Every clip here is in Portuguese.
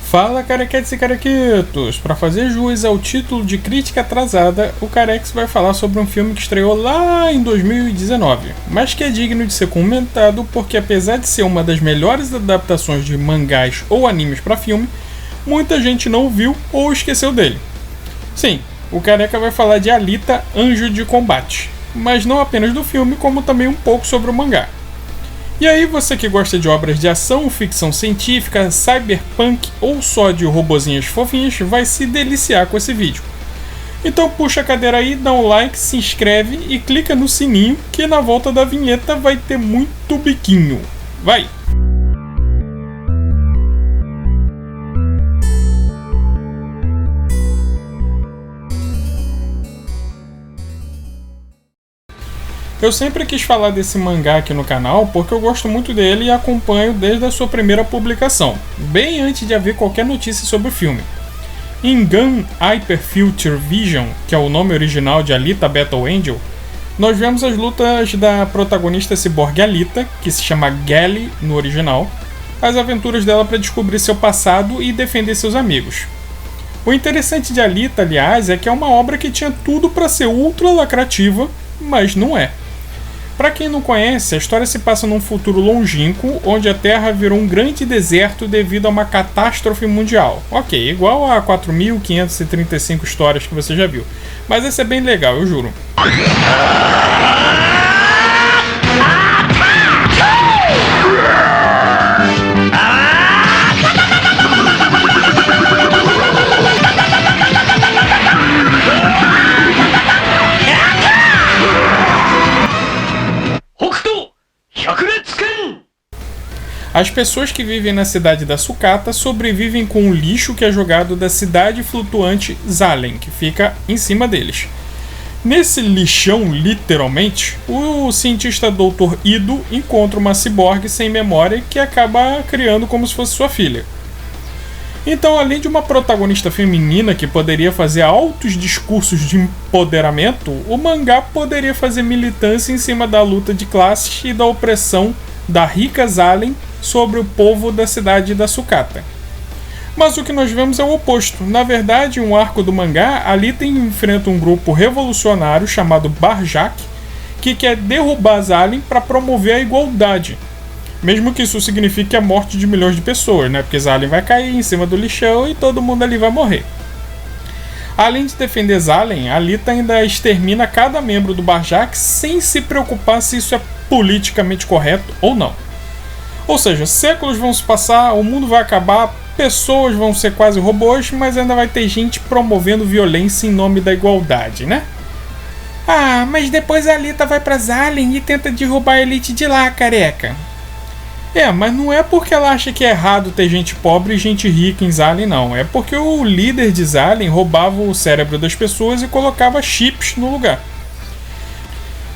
Fala, carequetes e carequitos! Para fazer jus ao título de crítica atrasada, o Carex vai falar sobre um filme que estreou lá em 2019, mas que é digno de ser comentado porque, apesar de ser uma das melhores adaptações de mangás ou animes para filme, muita gente não viu ou esqueceu dele. Sim, o Careca vai falar de Alita, Anjo de Combate, mas não apenas do filme, como também um pouco sobre o mangá. E aí, você que gosta de obras de ação, ficção científica, cyberpunk ou só de robozinhas fofinhas, vai se deliciar com esse vídeo. Então puxa a cadeira aí, dá um like, se inscreve e clica no sininho que na volta da vinheta vai ter muito biquinho. Vai! Eu sempre quis falar desse mangá aqui no canal porque eu gosto muito dele e acompanho desde a sua primeira publicação, bem antes de haver qualquer notícia sobre o filme. Em Gun Hyper Future Vision, que é o nome original de Alita Battle Angel, nós vemos as lutas da protagonista ciborgue Alita, que se chama Gally no original, as aventuras dela para descobrir seu passado e defender seus amigos. O interessante de Alita, aliás, é que é uma obra que tinha tudo para ser ultra lacrativa, mas não é. Para quem não conhece, a história se passa num futuro longínquo, onde a Terra virou um grande deserto devido a uma catástrofe mundial. Ok, igual a 4.535 histórias que você já viu. Mas essa é bem legal, eu juro. As pessoas que vivem na cidade da Sucata sobrevivem com o lixo que é jogado da cidade flutuante Zalen, que fica em cima deles. Nesse lixão, literalmente, o cientista Dr. Ido encontra uma ciborgue sem memória que acaba criando como se fosse sua filha. Então, além de uma protagonista feminina que poderia fazer altos discursos de empoderamento, o mangá poderia fazer militância em cima da luta de classes e da opressão da rica Zalen sobre o povo da cidade da Sucata. Mas o que nós vemos é o oposto. Na verdade, em um arco do mangá, Alita enfrenta um grupo revolucionário chamado Barjak, que quer derrubar Zalen para promover a igualdade. Mesmo que isso signifique a morte de milhões de pessoas, né? Porque Zalen vai cair em cima do lixão e todo mundo ali vai morrer. Além de defender Zalen, Alita ainda extermina cada membro do Barjak sem se preocupar se isso é politicamente correto ou não. Ou seja, séculos vão se passar, o mundo vai acabar, pessoas vão ser quase robôs, mas ainda vai ter gente promovendo violência em nome da igualdade, né? Ah, mas depois a Alita vai pra Zalen e tenta derrubar a elite de lá, careca. Mas não é porque ela acha que é errado ter gente pobre e gente rica em Zalen, não. É porque o líder de Zalen roubava o cérebro das pessoas e colocava chips no lugar.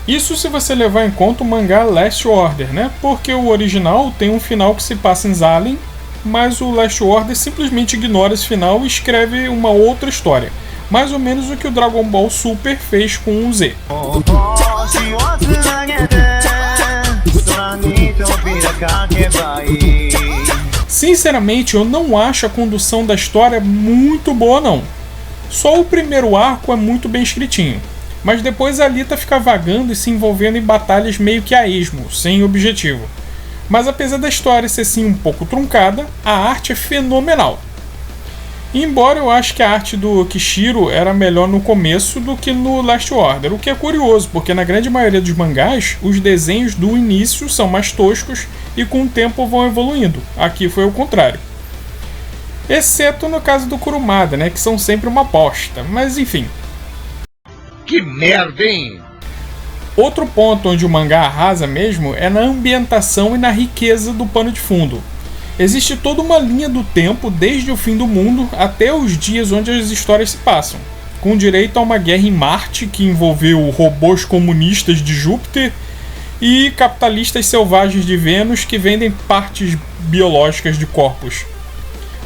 Isso se você levar em conta o mangá Last Order, né? Porque o original tem um final que se passa em Zalen, mas o Last Order simplesmente ignora esse final e escreve uma outra história. Mais ou menos o que o Dragon Ball Super fez com o Z. Sinceramente, eu não acho a condução da história muito boa, não. Só o primeiro arco é muito bem escritinho. Mas depois a Alita fica vagando e se envolvendo em batalhas meio que a esmo, sem objetivo. Mas apesar da história ser sim um pouco truncada, a arte é fenomenal. E embora eu ache que a arte do Kishiro era melhor no começo do que no Last Order, o que é curioso, porque na grande maioria dos mangás, os desenhos do início são mais toscos e com o tempo vão evoluindo. Aqui foi o contrário. Exceto no caso do Kurumada, né, que são sempre uma bosta, mas enfim. Que merda, hein? Outro ponto onde o mangá arrasa mesmo é na ambientação e na riqueza do pano de fundo. Existe toda uma linha do tempo desde o fim do mundo até os dias onde as histórias se passam, com direito a uma guerra em Marte que envolveu robôs comunistas de Júpiter e capitalistas selvagens de Vênus que vendem partes biológicas de corpos.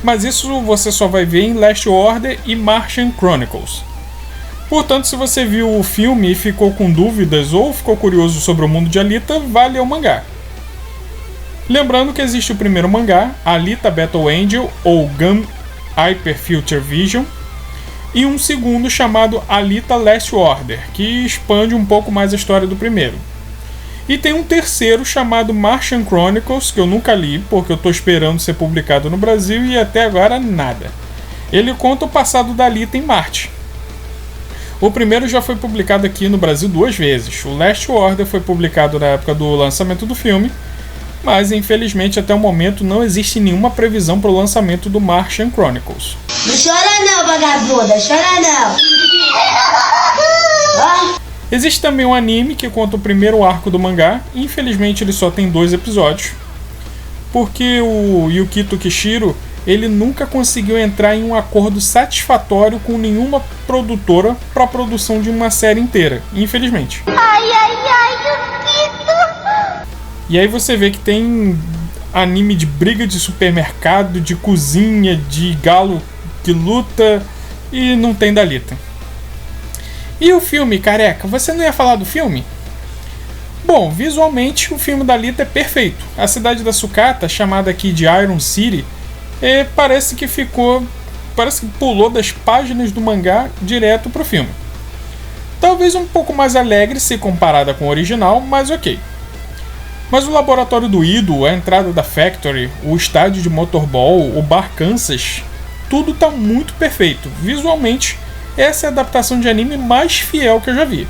Mas isso você só vai ver em Last Order e Martian Chronicles. Portanto, se você viu o filme e ficou com dúvidas ou ficou curioso sobre o mundo de Alita, vá ler o mangá. Lembrando que existe o primeiro mangá, Alita Battle Angel ou Gun Hyper Future Vision, e um segundo chamado Alita Last Order, que expande um pouco mais a história do primeiro. E tem um terceiro chamado Martian Chronicles, que eu nunca li, porque eu estou esperando ser publicado no Brasil e até agora nada. Ele conta o passado da Alita em Marte. O primeiro já foi publicado aqui no Brasil 2 vezes. O Last Order foi publicado na época do lançamento do filme, mas infelizmente até o momento não existe nenhuma previsão para o lançamento do Martian Chronicles. Não chora não, vagabunda, chora não. Existe também um anime que conta o primeiro arco do mangá. Infelizmente ele só tem 2 episódios, porque o Yukito Kishiro ele nunca conseguiu entrar em um acordo satisfatório com nenhuma produtora para a produção de uma série inteira, infelizmente. Ai, Yukito. E aí você vê que tem anime de briga de supermercado, de cozinha, de galo que luta, e não tem Dalita. E o filme, careca? Você não ia falar do filme? Bom, visualmente o filme da Alita é perfeito. A cidade da sucata, chamada aqui de Iron City, parece que pulou das páginas do mangá direto pro filme. Talvez um pouco mais alegre se comparada com o original, mas ok. Mas o laboratório do Ido, a entrada da Factory, o estádio de motorball, o bar Kansas, tudo tá muito perfeito. Visualmente, essa é a adaptação de anime mais fiel que eu já vi.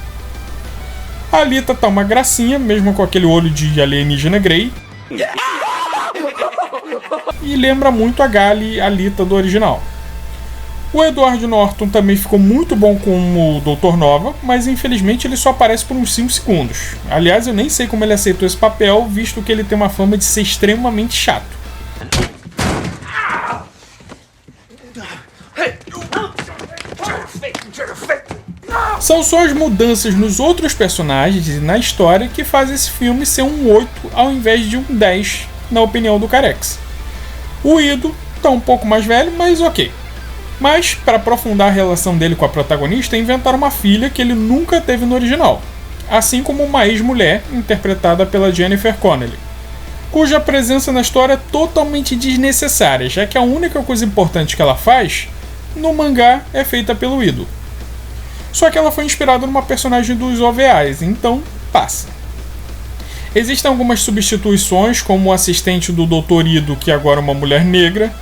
A Alita tá uma gracinha, mesmo com aquele olho de alienígena Grey. E lembra muito a Gali Alita do original. O Edward Norton também ficou muito bom como Dr. Nova, mas infelizmente ele só aparece por uns 5 segundos. Aliás, eu nem sei como ele aceitou esse papel, visto que ele tem uma fama de ser extremamente chato. São só as mudanças nos outros personagens e na história que faz esse filme ser um 8 ao invés de um 10, na opinião do Carex. O Ido tá um pouco mais velho, mas ok. Mas, para aprofundar a relação dele com a protagonista, inventaram uma filha que ele nunca teve no original, assim como uma ex-mulher, interpretada pela Jennifer Connelly, cuja presença na história é totalmente desnecessária, já que a única coisa importante que ela faz no mangá é feita pelo Ido. Só que ela foi inspirada numa personagem dos OVAs, então passa. Existem algumas substituições, como o assistente do Dr. Ido, que agora é uma mulher negra.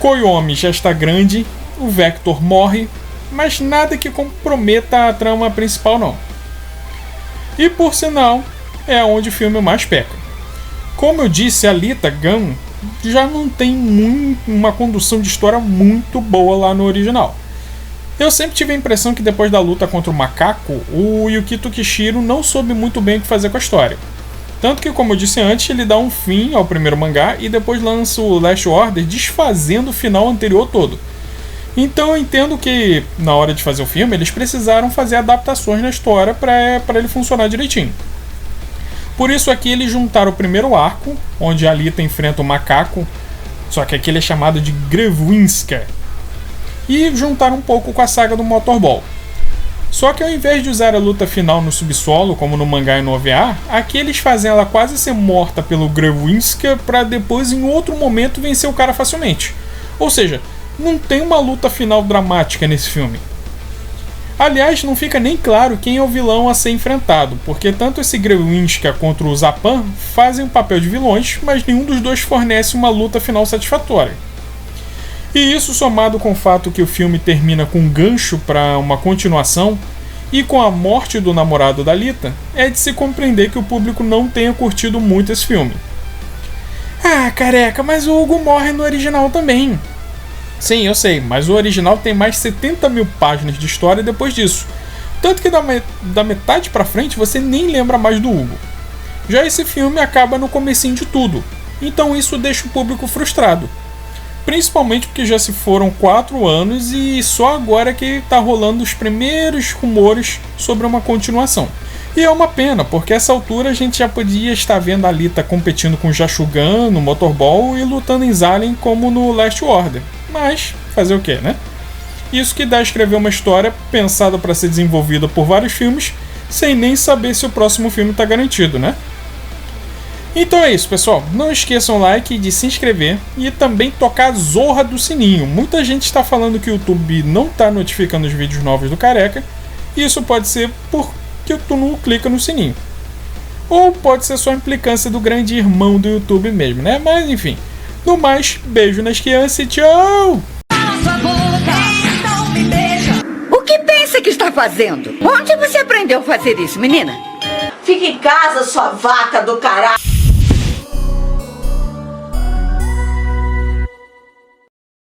Koyomi já está grande, o Vector morre, mas nada que comprometa a trama principal não. E por sinal, é onde o filme mais peca. Como eu disse, a Alita Gun já não tem uma condução de história muito boa lá no original. Eu sempre tive a impressão que depois da luta contra o macaco, o Yukito Kishiro não soube muito bem o que fazer com a história. Tanto que, como eu disse antes, ele dá um fim ao primeiro mangá e depois lança o Last Order desfazendo o final anterior todo. Então eu entendo que, na hora de fazer o filme, eles precisaram fazer adaptações na história para ele funcionar direitinho. Por isso aqui eles juntaram o primeiro arco, onde a Alita enfrenta o macaco, só que aqui ele é chamado de Grewinska, e juntaram um pouco com a saga do Motorball. Só que ao invés de usar a luta final no subsolo, como no mangá e no OVA, aqui eles fazem ela quase ser morta pelo Grewinska para depois em outro momento vencer o cara facilmente. Ou seja, não tem uma luta final dramática nesse filme. Aliás, não fica nem claro quem é o vilão a ser enfrentado, porque tanto esse Grewinska quanto o Zapan fazem o papel de vilões, mas nenhum dos dois fornece uma luta final satisfatória. E isso, somado com o fato que o filme termina com um gancho para uma continuação e com a morte do namorado da Alita, é de se compreender que o público não tenha curtido muito esse filme. Ah, careca, mas o Hugo morre no original também. Sim, eu sei, mas o original tem mais de 70 mil páginas de história depois disso. Tanto que da metade pra frente você nem lembra mais do Hugo. Já esse filme acaba no comecinho de tudo, então isso deixa o público frustrado. Principalmente porque já se foram 4 anos e só agora que tá rolando os primeiros rumores sobre uma continuação. E é uma pena, porque a essa altura a gente já podia estar vendo a Alita competindo com Jashugan no Motorball e lutando em Zalen como no Last Order. Mas, fazer o que, né? Isso que dá a escrever uma história pensada para ser desenvolvida por vários filmes, sem nem saber se o próximo filme tá garantido, né? Então é isso, pessoal. Não esqueçam o like, de se inscrever e também tocar a zorra do sininho. Muita gente está falando que o YouTube não está notificando os vídeos novos do Careca. E isso pode ser porque tu não clica no sininho. Ou pode ser só implicância do grande irmão do YouTube mesmo, né? Mas enfim. No mais, beijo nas crianças e tchau! O que pensa que está fazendo? Onde você aprendeu a fazer isso, menina? Fica em casa, sua vaca do caralho!